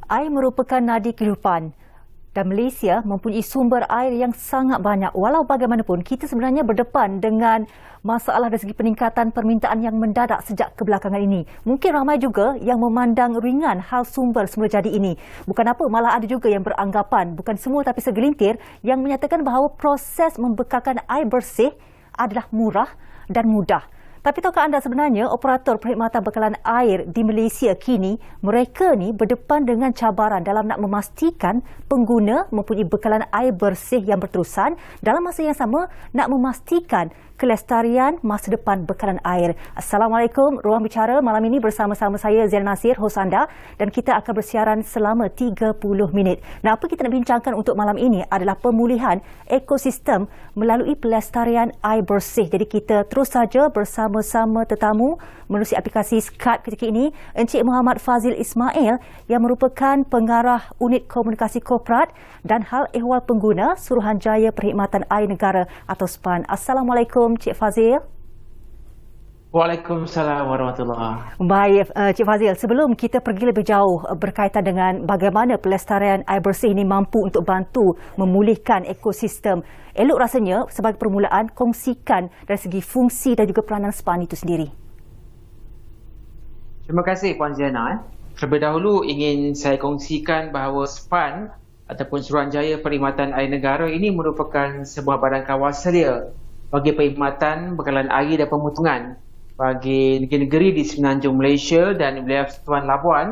Air merupakan nadi kehidupan dan Malaysia mempunyai sumber air yang sangat banyak. Walau bagaimanapun, kita sebenarnya berdepan dengan masalah dari segi peningkatan permintaan yang mendadak sejak kebelakangan ini. Mungkin ramai juga yang memandang ringan hal sumber semula jadi ini. Bukan apa, malah ada juga yang beranggapan, bukan semua tapi segelintir, yang menyatakan bahawa proses membekalkan air bersih adalah murah dan mudah. Tapi tahukah anda sebenarnya operator perkhidmatan bekalan air di Malaysia kini, mereka ni berdepan dengan cabaran dalam nak memastikan pengguna mempunyai bekalan air bersih yang berterusan, dalam masa yang sama nak memastikan kelestarian masa depan bekalan air. Assalamualaikum, Ruang Bicara malam ini bersama-sama saya Zain Nasir, hos anda, dan kita akan bersiaran selama 30 minit. Nah, apa kita nak bincangkan untuk malam ini adalah pemulihan ekosistem melalui pelestarian air bersih. Jadi kita terus saja bersama-sama tetamu melalui aplikasi Skype ketika ini, Encik Muhammad Fazil Ismail yang merupakan pengarah Unit Komunikasi Korporat dan Hal Ehwal Pengguna Suruhanjaya Perkhidmatan Air Negara atau SPAN. Assalamualaikum, Cik Fazil. Waalaikumsalam warahmatullahi. Baik, Cik Fazil, sebelum kita pergi lebih jauh berkaitan dengan bagaimana pelestarian air bersih ini mampu untuk bantu memulihkan ekosistem, elok rasanya sebagai permulaan kongsikan dari segi fungsi dan juga peranan SPAN itu sendiri. Terima kasih Puan Zainal. Terlebih dahulu ingin saya kongsikan bahawa SPAN ataupun Suruhanjaya Perkhidmatan Air Negara ini merupakan sebuah badan kawasaria bagi perkhidmatan bekalan air dan pemutungan bagi negeri-negeri di semenanjung Malaysia dan wilayah Persekutuan Labuan,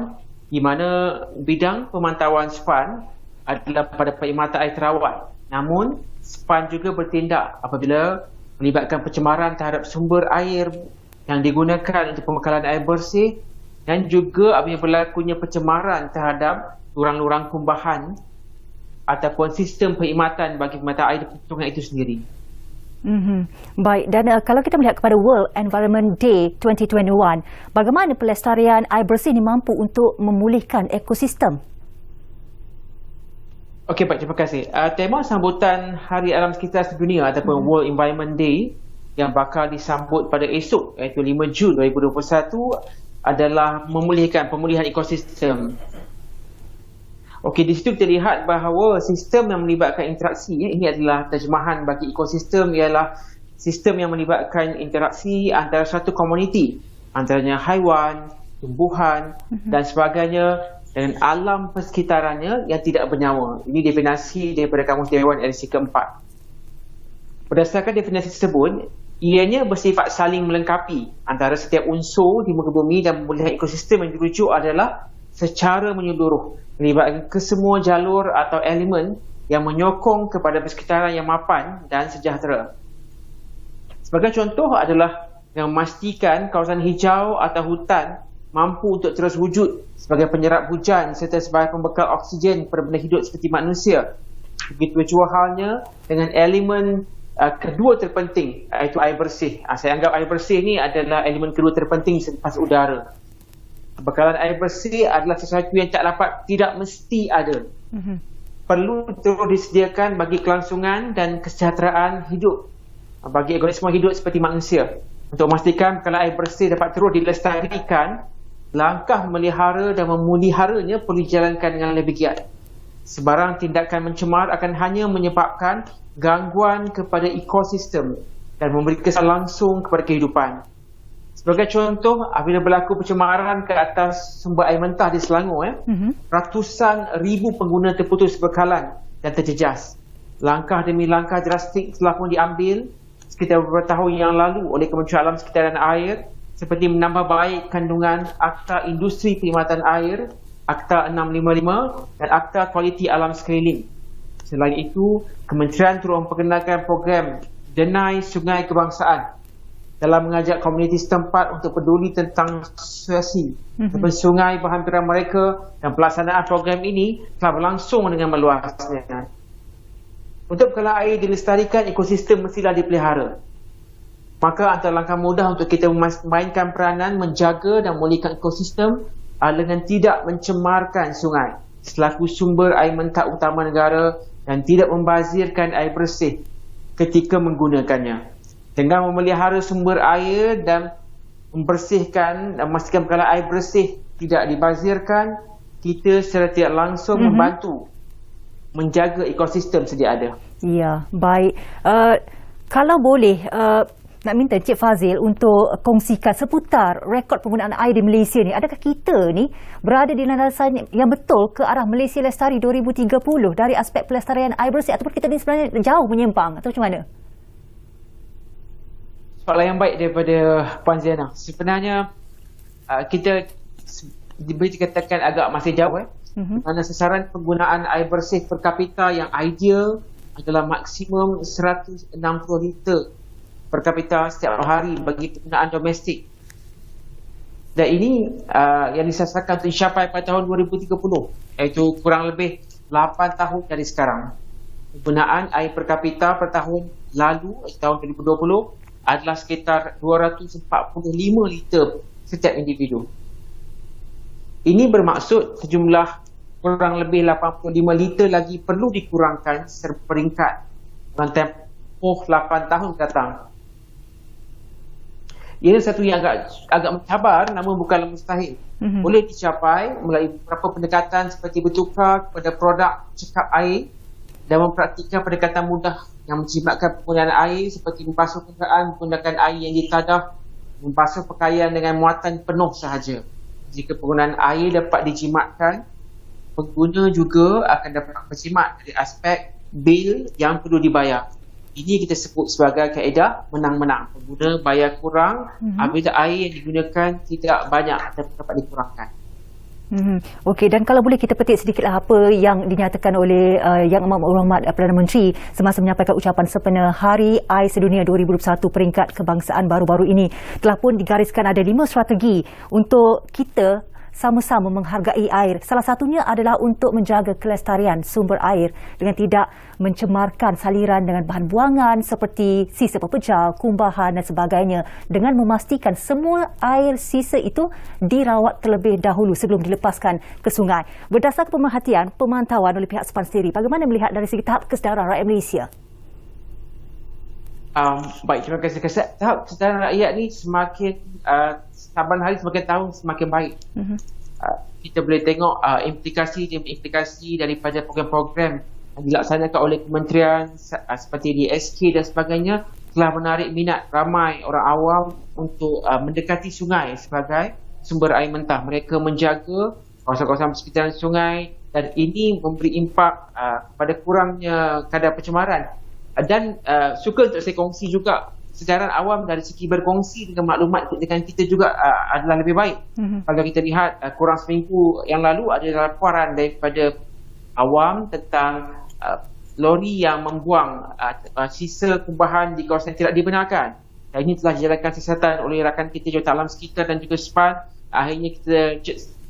di mana bidang pemantauan SPAN adalah pada perkhidmatan air terawat. Namun, SPAN juga bertindak apabila melibatkan pencemaran terhadap sumber air yang digunakan untuk pembekalan air bersih dan juga apabila berlakunya pencemaran terhadap lurang-lurang kumbahan ataupun sistem perkhidmatan bagi perkhidmatan air dan pemutungan itu sendiri. Baik, dan kalau kita melihat kepada World Environment Day 2021, bagaimana pelestarian air bersih ini mampu untuk memulihkan ekosistem? Okey, baik, terima kasih. Tema sambutan Hari Alam Sekitar Sedunia ataupun World Environment Day yang bakal disambut pada esok iaitu 5 Jun 2021 adalah pemulihan ekosistem. Okey, di situ kita lihat bahawa sistem yang melibatkan interaksi, ini adalah terjemahan bagi ekosistem, ialah sistem yang melibatkan interaksi antara satu komuniti, antaranya haiwan, tumbuhan dan sebagainya dengan alam persekitarannya yang tidak bernyawa. Ini definisi daripada Kamus Dewan edisi keempat. Berdasarkan definisi tersebut, ianya bersifat saling melengkapi antara setiap unsur di muka bumi, dan pemulihan ekosistem yang dirujuk adalah secara menyeluruh, melibatkan kesemua jalur atau elemen yang menyokong kepada persekitaran yang mapan dan sejahtera. Sebagai contoh adalah yang memastikan kawasan hijau atau hutan mampu untuk terus wujud sebagai penyerap hujan serta sebagai pembekal oksigen kepada benda hidup seperti manusia. Begitu jua halnya dengan elemen kedua terpenting, iaitu air bersih. Saya anggap air bersih ni adalah elemen kedua terpenting selepas udara. Bekalan air bersih adalah sesuatu yang tidak mesti ada. Perlu terus disediakan bagi kelangsungan dan kesejahteraan hidup bagi organisma hidup seperti manusia. Untuk memastikan bekalan air bersih dapat terus dilestarikan, langkah memelihara dan memeliharanya perlu dijalankan dengan lebih giat. Sebarang tindakan mencemar akan hanya menyebabkan gangguan kepada ekosistem dan memberi kesan langsung kepada kehidupan. Sebagai contoh, apabila berlaku pencemaran ke atas sumber air mentah di Selangor, ratusan ribu pengguna terputus bekalan dan terjejas. Langkah demi langkah drastik telah pun diambil sekitar beberapa tahun yang lalu oleh Kementerian Alam Sekitar dan Air, seperti menambah baik kandungan Akta Industri Perkhidmatan Air, Akta 655 dan Akta Kualiti Alam Sekeliling. Selain itu, Kementerian turut memperkenalkan program Denai Sungai Kebangsaan dalam mengajak komuniti setempat untuk peduli tentang situasi sungai berhampiran mereka, dan pelaksanaan program ini telah berlangsung dengan meluasnya. Untuk bekalan air dilestarikan, ekosistem mestilah dipelihara. Maka antara langkah mudah untuk kita memainkan peranan menjaga dan memulihkan ekosistem dengan tidak mencemarkan sungai selaku sumber air mentah utama negara dan tidak membazirkan air bersih ketika menggunakannya. Dengan memelihara sumber air dan membersihkan dan memastikan bekalan air bersih tidak dibazirkan, kita secara tidak langsung membantu menjaga ekosistem sedia ada. Ya, baik. Kalau boleh, nak minta Encik Fazil untuk kongsikan seputar rekod penggunaan air di Malaysia ni. Adakah kita ni berada di landasan yang betul ke arah Malaysia Lestari 2030 dari aspek pelestarian air bersih, ataupun kita ni sebenarnya jauh menyimpang atau macam mana? Soalan yang baik daripada Puan Ziana. Sebenarnya kita boleh dikatakan agak masih jauh. Kerana sasaran penggunaan air bersih per kapita yang ideal adalah maksimum 160 liter per kapita setiap hari bagi penggunaan domestik. Dan ini yang disasarkan untuk dicapai pada tahun 2030, iaitu kurang lebih 8 tahun dari sekarang. Penggunaan air per kapita per tahun lalu, tahun 2020, adalah sekitar 245 liter setiap individu. Ini bermaksud sejumlah kurang lebih 85 liter lagi perlu dikurangkan secara peringkat dalam tempoh 8 tahun datang. Ia satu yang agak mencabar, namun bukanlah mustahil. Boleh dicapai melalui beberapa pendekatan seperti bertukar kepada produk cekap air dan mempraktikkan pendekatan mudah yang menjimatkan penggunaan air seperti membasuh kenderaan menggunakan air yang ditadah, membasuh pakaian dengan muatan penuh sahaja. Jika penggunaan air dapat dijimatkan, pengguna juga akan dapat berjimat dari aspek bil yang perlu dibayar. Ini kita sebut sebagai kaedah menang-menang. Pengguna bayar kurang apabila air yang digunakan tidak banyak dapat dikurangkan. Okey, dan kalau boleh kita petik sedikitlah apa yang dinyatakan oleh Yang Amat Berhormat Perdana Menteri semasa menyampaikan ucapan sempena Hari Air Sedunia 2021 peringkat kebangsaan baru-baru ini. Telah pun digariskan ada 5 strategi untuk kita sama-sama menghargai air. Salah satunya adalah untuk menjaga kelestarian sumber air dengan tidak mencemarkan saliran dengan bahan buangan seperti sisa pepejal, kumbahan dan sebagainya, dengan memastikan semua air sisa itu dirawat terlebih dahulu sebelum dilepaskan ke sungai. Berdasarkan pemerhatian pemantauan oleh pihak SPAN sendiri, bagaimana melihat dari segi tahap kesedaran rakyat Malaysia? Baik, terima kasih. Tahap kesedaran rakyat ni semakin saban hari semakin tahun semakin baik. Kita boleh tengok implikasi daripada program-program yang dilaksanakan oleh kementerian seperti DSK dan sebagainya telah menarik minat ramai orang awam untuk mendekati sungai sebagai sumber air mentah. Mereka menjaga kawasan-kawasan persekitaran sungai dan ini memberi impak pada kurangnya kadar pencemaran. Dan suka untuk saya kongsi juga, sedaran awam dari segi berkongsi dengan maklumat dengan kita juga adalah lebih baik. Kalau kita lihat kurang seminggu yang lalu ada laporan daripada awam tentang lori yang membuang sisa kumbahan di kawasan tidak dibenarkan. Dan ini telah dijalankan siasatan oleh rakan kita Jawatan Alam Sekitar dan juga SPAN. Akhirnya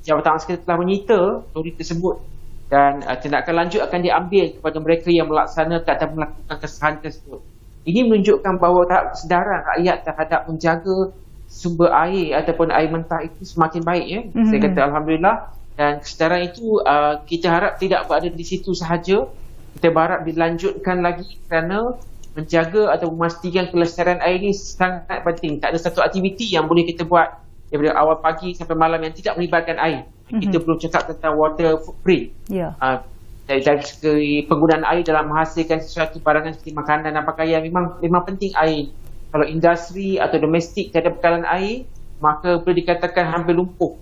Jawatan Alam Sekitar telah menyita lori tersebut dan tindakan lanjut akan diambil kepada mereka yang melaksanakan atau melakukan kesalahan tersebut. Ini menunjukkan bahawa tahap kesedaran rakyat terhadap menjaga sumber air ataupun air mentah itu semakin baik. Saya kata Alhamdulillah. Dan kesedaran itu kita harap tidak berada di situ sahaja. Kita berharap dilanjutkan lagi kerana menjaga atau memastikan kelestarian air ini sangat penting. Tak ada satu aktiviti yang boleh kita buat daripada awal pagi sampai malam yang tidak melibatkan air. Kita perlu cakap tentang water footprint. Dari segi penggunaan air dalam menghasilkan sesuatu barangan seperti makanan dan pakaian, memang penting air. Kalau industri atau domestik tiada bekalan air, maka boleh dikatakan hampir lumpuh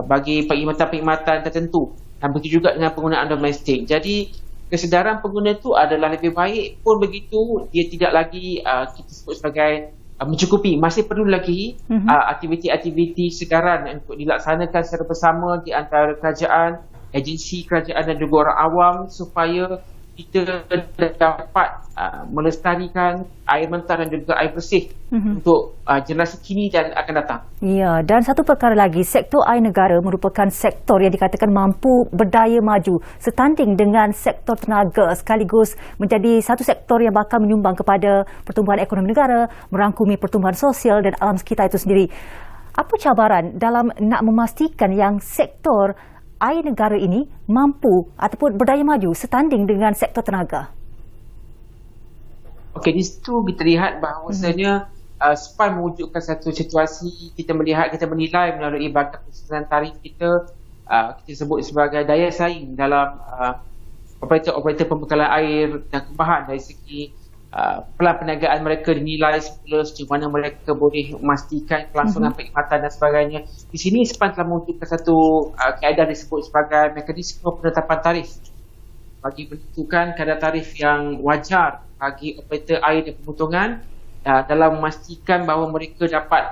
bagi perkhidmatan-perkhidmatan tertentu. Dan begitu juga dengan penggunaan domestik. Jadi kesedaran pengguna itu adalah lebih baik, pun begitu dia tidak lagi kita sebut sebagai mencukupi. Masih perlu lagi aktiviti-aktiviti sedaran untuk dilaksanakan secara bersama di antara kerajaan, agensi kerajaan dan juga orang awam supaya kita dapat melestarikan air mentah dan juga air bersih untuk generasi kini dan akan datang. Ya, dan satu perkara lagi, sektor air negara merupakan sektor yang dikatakan mampu berdaya maju setanding dengan sektor tenaga, sekaligus menjadi satu sektor yang bakal menyumbang kepada pertumbuhan ekonomi negara, merangkumi pertumbuhan sosial dan alam sekitar itu sendiri. Apa cabaran dalam nak memastikan yang sektor air negara ini mampu ataupun berdaya maju setanding dengan sektor tenaga? Okey, di situ kita lihat bahawasanya SPAN mewujudkan satu situasi kita menilai melalui bagai persetujuan tarif kita kita sebut sebagai daya saing dalam operator pembekalan air dan kebahan dari segi pelan perniagaan mereka dinilai semula sejauh mana mereka boleh memastikan kelangsungan perkhidmatan dan sebagainya. Di sini SPAN telah mewujudkan satu kaedah disebut sebagai mekanisme penetapan tarif bagi menentukan kadar tarif yang wajar bagi operator air dan pemotongan dalam memastikan bahawa mereka dapat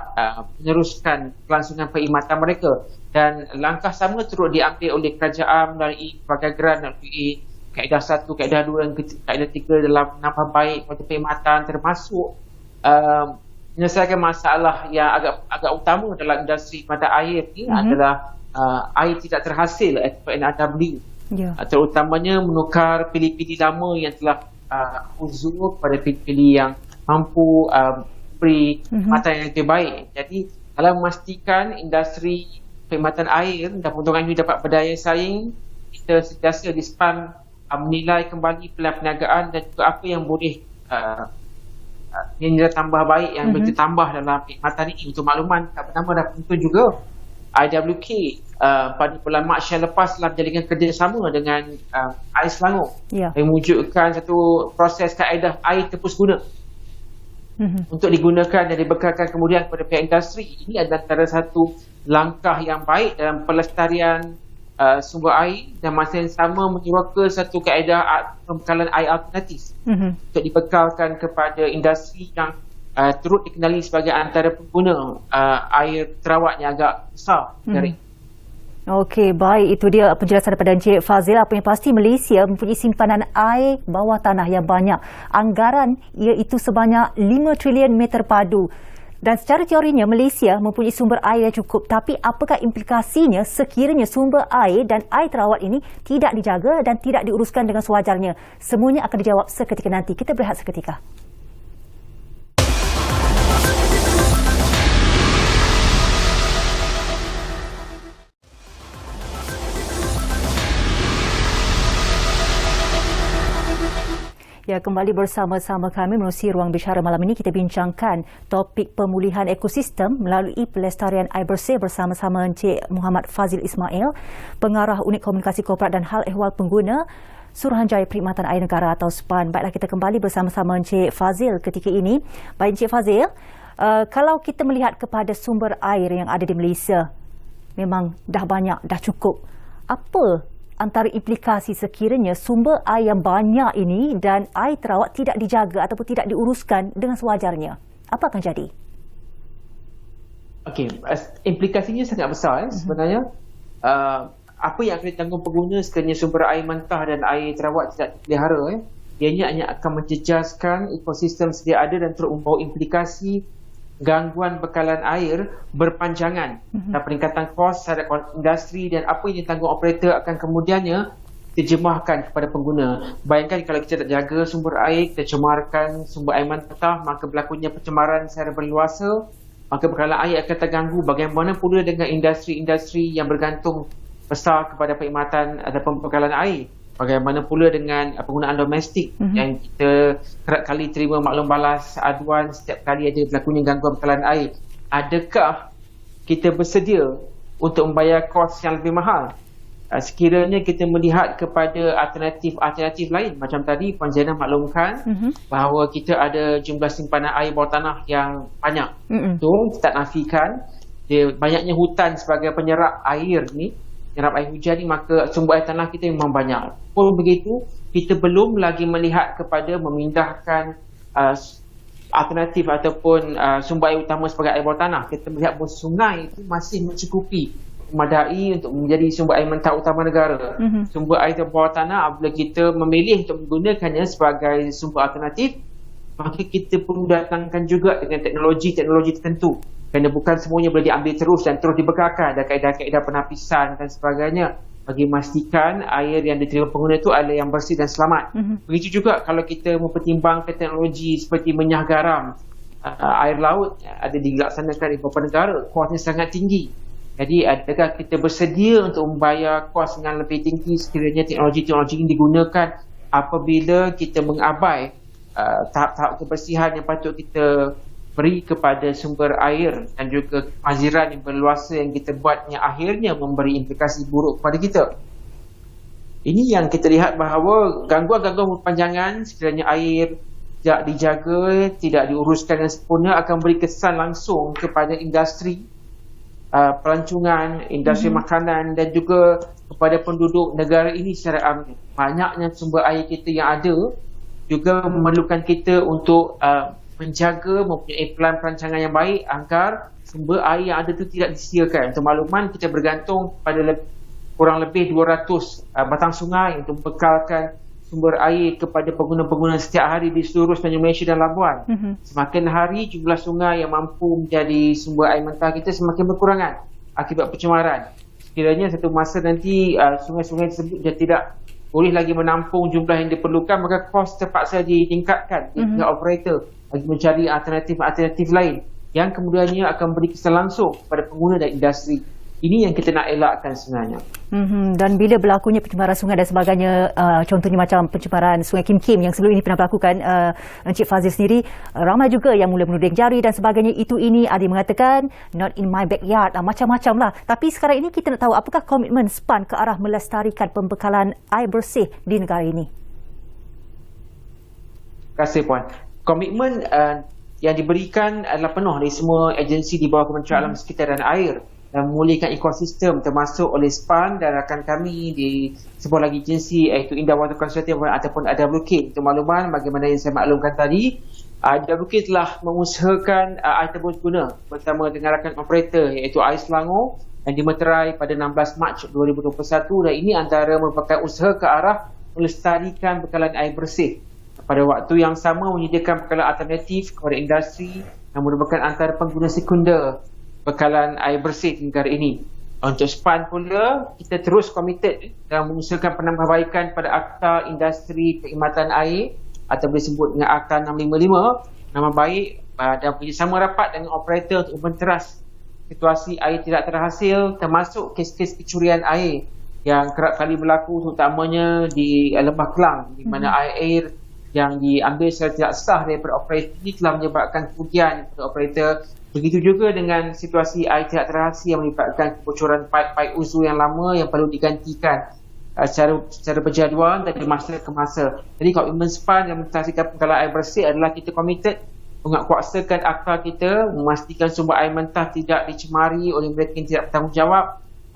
meneruskan kelangsungan perkhidmatan mereka. Dan langkah sama turut diambil oleh kerajaan melalui pelbagai geran melalui kaedah 1, kaedah 2 dan kaedah 3 dalam menambah baik kualiti perkhidmatan, termasuk menyelesaikan masalah yang agak utama dalam industri mata air ni adalah air tidak terhasil atau NRW. Terutamanya menukar pilih-pilih lama yang telah uzur kepada pilih-pilih yang mampu beri perkhidmatan yang lebih baik. Jadi dalam memastikan industri perkhidmatan air dan pemotongan ini dapat berdaya saing, kita sentiasa di SPAN menilai kembali pelan perniagaan dan juga apa yang boleh nilai tambah baik yang boleh ditambah dalam perkhidmatan ini. Untuk makluman, Kak Bernama dah tentu juga IWK pada bulan Mac yang lepas telah menjalinkan kerjasama dengan Air Selangor mewujudkan satu proses kaedah air tepus guna untuk digunakan dan dibekalkan kemudian kepada pihak industri. Ini adalah antara satu langkah yang baik dalam pelestarian sumber air dan masa yang sama menyuarakan satu kaedah pembekalan air alternatif untuk dibekalkan kepada industri yang turut dikenali sebagai antara pengguna air terawat yang agak besar dari. Okey, baik, itu dia penjelasan daripada Encik Fazil. Apa yang pasti Malaysia mempunyai simpanan air bawah tanah yang banyak. Anggaran iaitu sebanyak 5 trilion meter padu. Dan secara teorinya Malaysia mempunyai sumber air yang cukup, tapi apakah implikasinya sekiranya sumber air dan air terawat ini tidak dijaga dan tidak diuruskan dengan sewajarnya? Semuanya akan dijawab seketika nanti. Kita berehat seketika. Ya, kembali bersama-sama kami menerusi ruang bicara malam ini. Kita bincangkan topik pemulihan ekosistem melalui pelestarian air bersih bersama-sama Encik Muhammad Fazil Ismail, Pengarah Unit Komunikasi Korporat dan Hal Ehwal Pengguna Suruhanjaya Perkhidmatan Air Negara atau SPAN. Baiklah, kita kembali bersama-sama Encik Fazil ketika ini. Baik Encik Fazil, kalau kita melihat kepada sumber air yang ada di Malaysia, memang dah banyak, dah cukup. Apa antara implikasi sekiranya sumber air yang banyak ini dan air terawat tidak dijaga ataupun tidak diuruskan dengan sewajarnya? Apa akan jadi? Okey, implikasinya sangat besar sebenarnya. Apa yang akan ditanggung pengguna sekiranya sumber air mentah dan air terawat tidak dipelihara, ianya hanya akan menjejaskan ekosistem sedia ada dan terus membawa implikasi gangguan bekalan air berpanjangan dan peningkatan kos terhadap industri, dan apa yang ditanggung operator akan kemudiannya terjemahkan kepada pengguna. Bayangkan kalau kita tak jaga sumber air, kita cemarkan sumber air mentah, maka berlakunya pencemaran secara berluasa, maka bekalan air akan terganggu. Bagaimana pula dengan industri-industri yang bergantung besar kepada perkhidmatan ataupun pembekalan air? Bagaimana pula dengan penggunaan domestik yang kita kerap kali terima maklum balas aduan setiap kali ada berlakunya gangguan bekalan air? Adakah kita bersedia untuk membayar kos yang lebih mahal sekiranya kita melihat kepada alternatif lain? Macam tadi Puan Zainal maklumkan bahawa kita ada jumlah simpanan air bawah tanah yang banyak. Itu kita tak nafikan banyaknya hutan sebagai penyerap air ni, penyerap air hujan ni, maka sumber air tanah kita memang banyak. Pun begitu, kita belum lagi melihat kepada memindahkan alternatif ataupun sumber air utama sebagai air bawah tanah. Kita melihat bahawa sungai itu masih mencukupi, memadai untuk menjadi sumber air mentah utama negara. Sumber air bawah tanah, apabila kita memilih untuk menggunakannya sebagai sumber alternatif, maka kita perlu datangkan juga dengan teknologi tertentu. Kerana bukan semuanya boleh diambil terus dan terus dibekalkan. Ada kaedah-kaedah penapisan dan sebagainya bagi memastikan air yang diterima pengguna itu adalah yang bersih dan selamat. Begitu juga kalau kita mempertimbangkan teknologi seperti menyah garam air laut ada dilaksanakan di beberapa negara, kosnya sangat tinggi. Jadi adakah kita bersedia untuk membayar kos dengan lebih tinggi sekiranya teknologi-teknologi ini digunakan apabila kita mengabai tahap-tahap kebersihan yang patut kita beri kepada sumber air dan juga kemaziran yang berluasa yang kita buat yang akhirnya memberi implikasi buruk kepada kita. Ini yang kita lihat bahawa gangguan-gangguan berpanjangan sekiranya air tidak dijaga, tidak diuruskan dengan sempurna akan beri kesan langsung kepada industri pelancongan, industri makanan dan juga kepada penduduk negara ini secara amnya. Banyaknya sumber air kita yang ada juga memerlukan kita untuk menjaga, mempunyai pelan perancangan yang baik agar sumber air yang ada itu tidak disediakan. Untuk makluman, kita bergantung pada kurang lebih 200 batang sungai untuk membekalkan sumber air kepada pengguna-pengguna setiap hari di seluruh Semenanjung Malaysia dan Labuan. Semakin hari jumlah sungai yang mampu menjadi sumber air mentah kita semakin berkurangan akibat pencemaran. Sekiranya satu masa nanti sungai-sungai tersebut dia tidak boleh lagi menampung jumlah yang diperlukan, maka kos terpaksa ditingkatkan di pihak operator bagi mencari alternatif-alternatif lain yang kemudiannya akan beri kesan langsung kepada pengguna dan industri. Ini yang kita nak elakkan sebenarnya. Dan bila berlakunya pencemaran sungai dan sebagainya, contohnya macam pencemaran Sungai Kim Kim yang sebelum ini pernah berlakukan, Encik Fazil sendiri, ramai juga yang mula menuding jari dan sebagainya, ini, ada yang mengatakan not in my backyard, macam-macam lah. Tapi sekarang ini kita nak tahu apakah komitmen SPAN ke arah melestarikan pembekalan air bersih di negara ini? Terima kasih Puan. Komitmen yang diberikan adalah penuh dari semua agensi di bawah Kementerian Alam Sekitar dan Air dan memulihkan ekosistem termasuk oleh SPAN dan rakan kami di sebuah lagi agensi iaitu Indah Water Consortium ataupun AWK. Untuk makluman bagaimana yang saya maklumkan tadi, AWK telah mengusahakan air tebus guna bersama dengan rakan operator iaitu Air Selangor yang dimeterai pada 16 Mac 2021 dan ini antara merupakan usaha ke arah melestarikan bekalan air bersih. Pada waktu yang sama menyediakan bekalan alternatif kepada industri yang merupakan antara pengguna sekunder bekalan air bersih di negara ini. Untuk SPAN pula, kita terus komited dalam mengusahakan penambahbaikan pada Akta Industri Perkhidmatan Air atau disebut dengan Akta 655, nama baik dan bekerjasama rapat dengan operator untuk menteras situasi air tidak terhasil termasuk kes-kes pencurian air yang kerap kali berlaku terutamanya di Lembah Kelang di mana air yang diambil secara tidak sah daripada operator ini telah menyebabkan kerugian kepada operator. Begitu juga dengan situasi air tidak terhasil yang melibatkan kebocoran paip-paip uzu yang lama yang perlu digantikan secara berjadual dari masa ke masa. Jadi komitmen SPAN yang mentasikan pembekalan air bersih adalah kita komited menguatkuasakan akta kita, memastikan sumber air mentah tidak dicemari oleh mereka yang tidak bertanggungjawab.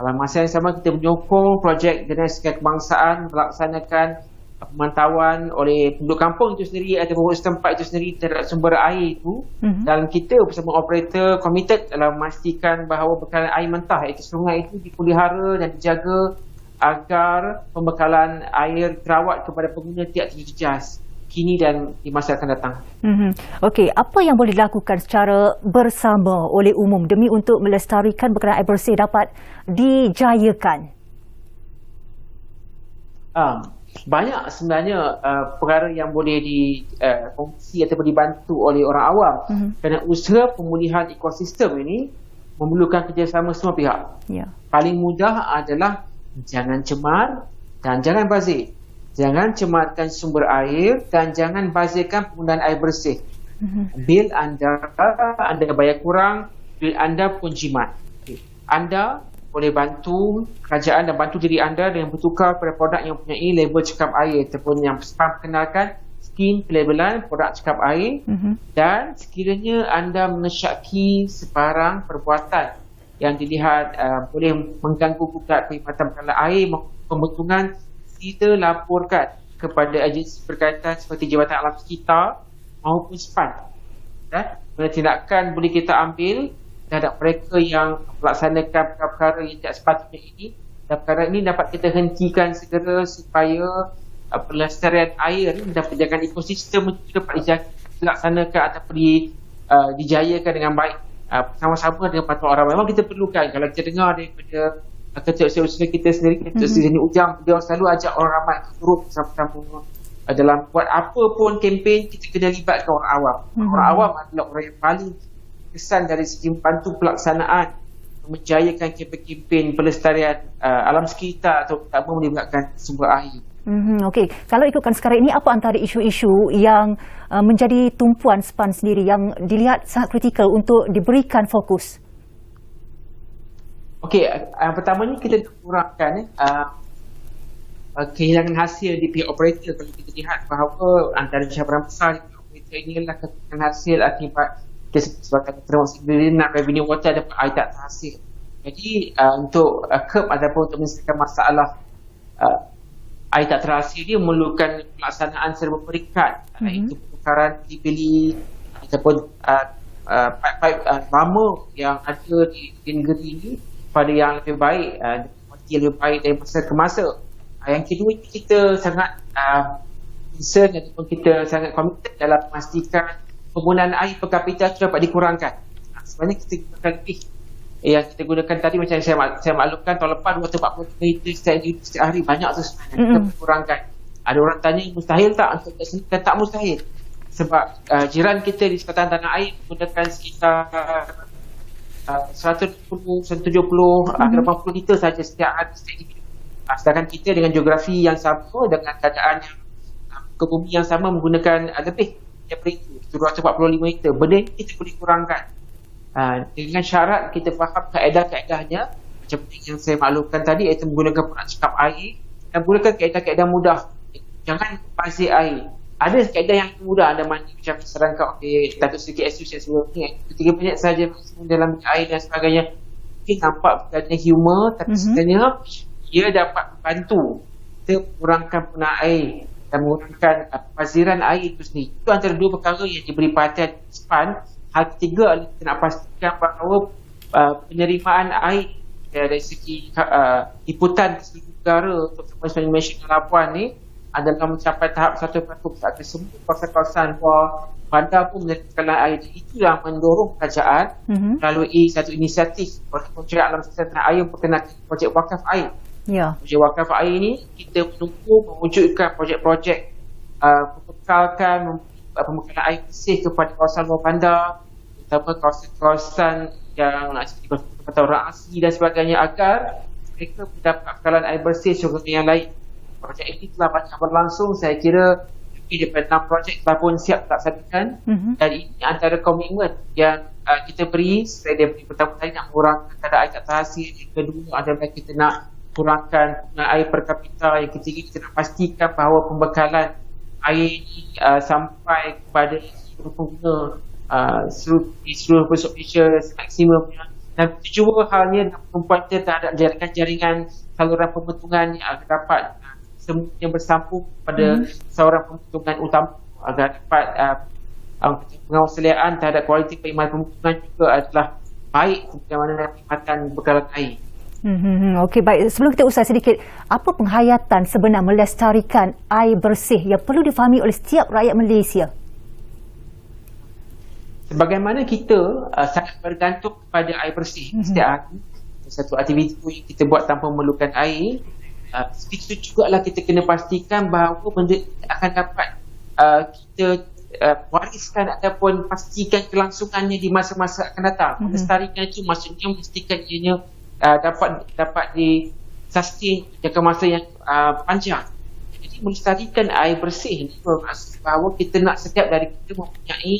Dalam masa yang sama kita menyokong projek Dinas Kebangsaan melaksanakan pemantauan oleh penduduk kampung itu sendiri atau penduduk setempat itu sendiri terhadap sumber air itu dan kita bersama operator komited dalam memastikan bahawa bekalan air mentah iaitu sungai itu dipelihara dan dijaga agar pembekalan air terawat kepada pengguna tidak terjejas kini dan di masa akan datang. Okey, apa yang boleh dilakukan secara bersama oleh umum demi untuk melestarikan bekalan air bersih dapat dijayakan? Banyak sebenarnya perkara yang boleh dikongsi ataupun dibantu oleh orang awam kerana usaha pemulihan ekosistem ini memerlukan kerjasama semua pihak. Paling mudah adalah jangan cemar dan jangan bazir. Jangan cemarkan sumber air dan jangan bazirkan penggunaan air bersih. Bil anda bayar kurang, bil anda pun jimat. Anda boleh bantu kerajaan dan bantu diri anda dengan bertukar pada produk yang mempunyai label cekap air ataupun yang SPAN kenalkan skin pelabelan produk cekap air dan sekiranya anda mengesyaki sebarang perbuatan yang dilihat boleh mengganggu gugat perkhidmatan bekalan air pembentungan, kita laporkan kepada agensi berkaitan seperti Jabatan Alam Sekitar maupun SPAN. Tindakan boleh kita ambil terhadap mereka yang melaksanakan perkara yang tidak sepatutnya ini dan perkara ini dapat kita hentikan segera supaya pelestarian air dan penjagaan ekosistem itu dapat dilaksanakan ataupun dijayakan dengan baik sama-sama dengan patuh orang. Memang kita perlukan kalau kita dengar daripada ketua-ketua kita sendiri, ketua Seri Ujang, dia selalu ajak orang ramai turut bersama-sama dalam buat apa pun kempen kita kena libatkan orang awam. Orang awam adalah orang yang paling kesan dari segi membantu pelaksanaan menjayakan kempen-kempen pelestarian alam sekitar atau terutama melibatkan sumber air. Okey, kalau ikutkan sekarang ini, apa antara isu-isu yang menjadi tumpuan SPAN sendiri yang dilihat sangat kritikal untuk diberikan fokus? Okey, pertamanya kita kurangkan kehilangan hasil di pihak operator. Kalau kita lihat bahawa antara cabaran besar di pihak operator ini adalah kehilangan hasil akibat disebabkan termasuk nak revenue water dapat air tak terhasil. Jadi untuk curb ataupun untuk menyelesaikan masalah air tak terhasil dia memerlukan pelaksanaan serba peringkat, iaitu pertukaran dibeli ataupun pipe-pipe lama yang ada di negeri ini pada yang lebih baik, kualiti lebih baik dari masa ke masa. Yang kedua, kita sangat concern ataupun kita sangat komited dalam memastikan penggunaan air per kapita itu dapat dikurangkan. Sebenarnya kita gunakan lebih yang kita gunakan tadi, macam saya maklumkan tahun lepas 240 liter setiap hari, banyak tu sebenarnya. Kita kurangkan. Ada orang tanya mustahil tak? Untuk kita tak mustahil, sebab jiran kita di sekatan tanah air menggunakan sekitar 170, 180 liter saja setiap hari, setiap individu. Sedangkan kita dengan geografi yang sama, dengan keadaan yang ke bumi yang sama, menggunakan lebih daripada itu, 245 liter. Benda ini kita boleh kurangkan dengan syarat kita faham kaedah-kaedahnya, macam yang saya maklumkan tadi, iaitu menggunakan peralatan cekap air dan menggunakan kaedah-kaedah mudah. Jangan pasir air. Ada kaedah yang mudah, ada mandi macam serangkap Datuk Seri KSU sebelum ni, 3 minit saja dalam air dan sebagainya. Mungkin nampak berkaitan humor, tapi sebenarnya ia dapat membantu kita kurangkan penggunaan air dan mengurangkan paziran air itu sendiri. Itu antara dua perkara yang diberi perhatian SPAN. Hal ketiga adalah kita nak pastikan bahawa penerimaan air dari segi liputan di seluruh negara untuk Sembilan Malaysia dan Labuan ni adalah mencapai tahap 1% saat semua kawasan-kawasan luar bandar pun menerima tekanan air. Itu yang mendorong kerajaan melalui satu inisiatif projek alam sekitar tanah air berkenaan projek wakaf air. Projek wakaf air ni kita menunggu mewujudkan projek-projek membekalkan pembekalan air bersih kepada kawasan luar bandar, terutama kawasan-kawasan yang seperti orang asli dan sebagainya, agar mereka mendapat bekalan air bersih seperti yang lain. Projek ini telah banyak berlangsung. Saya kira lebih daripada 6 projek telah pun siap dilaksanakan, dan ini antara komitmen yang kita beri. Saya dari pertama tadi nak mengurangkan kadar air tak terhasil, yang kedua adalah kita nak kurangkan penggunaan air per kapita, yang ketiga kita nak pastikan bahawa pembekalan air ini sampai kepada seluruh pengguna di seluruh pelosok Malaysia maksimumnya. Dan kedua halnya mempointer terhadap jaringan saluran pembentungan yang agar dapat semuanya bersambung pada saluran pembentungan utama, agar dapat pengawasan terhadap kualiti perkhidmatan pembentungan juga adalah baik bagaimana perkhidmatan bekalan air. Okey, baik. Sebelum kita usai sedikit, apa penghayatan sebenar melestarikan air bersih yang perlu difahami oleh setiap rakyat Malaysia? Sebagaimana kita sangat bergantung kepada air bersih setiap hari, satu aktiviti yang kita buat tanpa memerlukan air, itu juga lah kita kena pastikan bahawa benda akan dapat kita wariskan ataupun pastikan kelangsungannya di masa-masa akan datang. Melestarikan itu maksudnya memastikan ianya dapat di-sustain jangka masa yang panjang. Jadi melestarikan air bersih ini bermaksud bahawa kita nak setiap dari kita mempunyai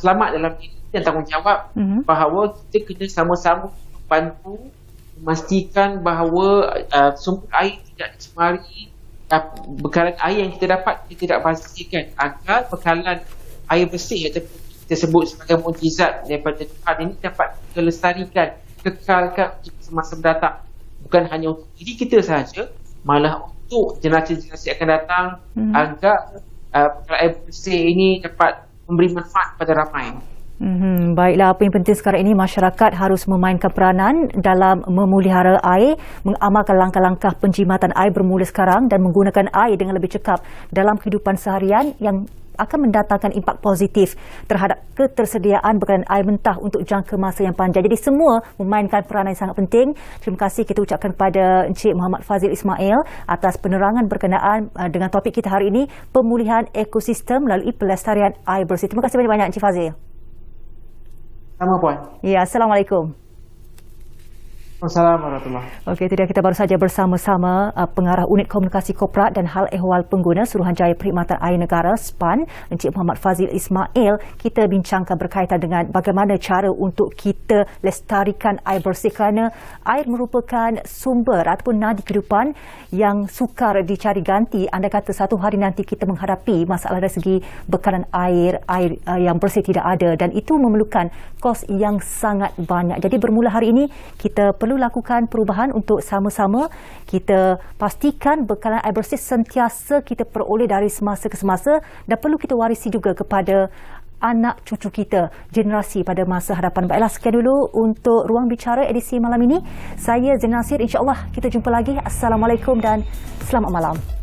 selamat dalam diri dan tanggungjawab, bahawa kita kena sama-sama membantu memastikan bahawa sumber air tidak dicemari, bekalan air yang kita dapat kita tidak pastikan agar bekalan air bersih atau kita sebut sebagai mukjizat daripada Tuhan ini dapat kelestarikan, kekalkan untuk semasa mendatang. Bukan hanya untuk diri kita sahaja, malah untuk generasi-generasi akan datang, agar bekalan air bersih ini dapat memberi manfaat kepada ramai. Baiklah, apa yang penting sekarang ini, masyarakat harus memainkan peranan dalam memelihara air, mengamalkan langkah-langkah penjimatan air bermula sekarang dan menggunakan air dengan lebih cekap dalam kehidupan seharian yang akan mendatangkan impak positif terhadap ketersediaan bekalan air mentah untuk jangka masa yang panjang. Jadi semua memainkan peranan yang sangat penting. Terima kasih kita ucapkan kepada Encik Muhammad Fazil Ismail atas penerangan berkenaan dengan topik kita hari ini, pemulihan ekosistem melalui pelestarian air bersih. Terima kasih banyak-banyak Encik Fazil. Sama Puan. Ya, Assalamualaikum. Assalamualaikum warahmatullahi. Okey, itu dia kita baru saja bersama-sama Pengarah Unit Komunikasi Korporat dan Hal Ehwal Pengguna Suruhanjaya Perkhidmatan Air Negara SPAN, Encik Muhammad Fazil Ismail. Kita bincangkan berkaitan dengan bagaimana cara untuk kita lestarikan air bersih, kerana air merupakan sumber ataupun nadi kehidupan yang sukar dicari ganti. Anda kata satu hari nanti kita menghadapi masalah dari segi bekalan air yang bersih tidak ada, dan itu memerlukan kos yang sangat banyak. Jadi bermula hari ini kita perlu lakukan perubahan untuk sama-sama kita pastikan bekalan air bersih sentiasa kita peroleh dari semasa ke semasa, dan perlu kita warisi juga kepada anak cucu kita, generasi pada masa hadapan. Baiklah, sekian dulu untuk Ruang Bicara edisi malam ini. Saya Zainal Nasir, insya-Allah kita jumpa lagi. Assalamualaikum dan selamat malam.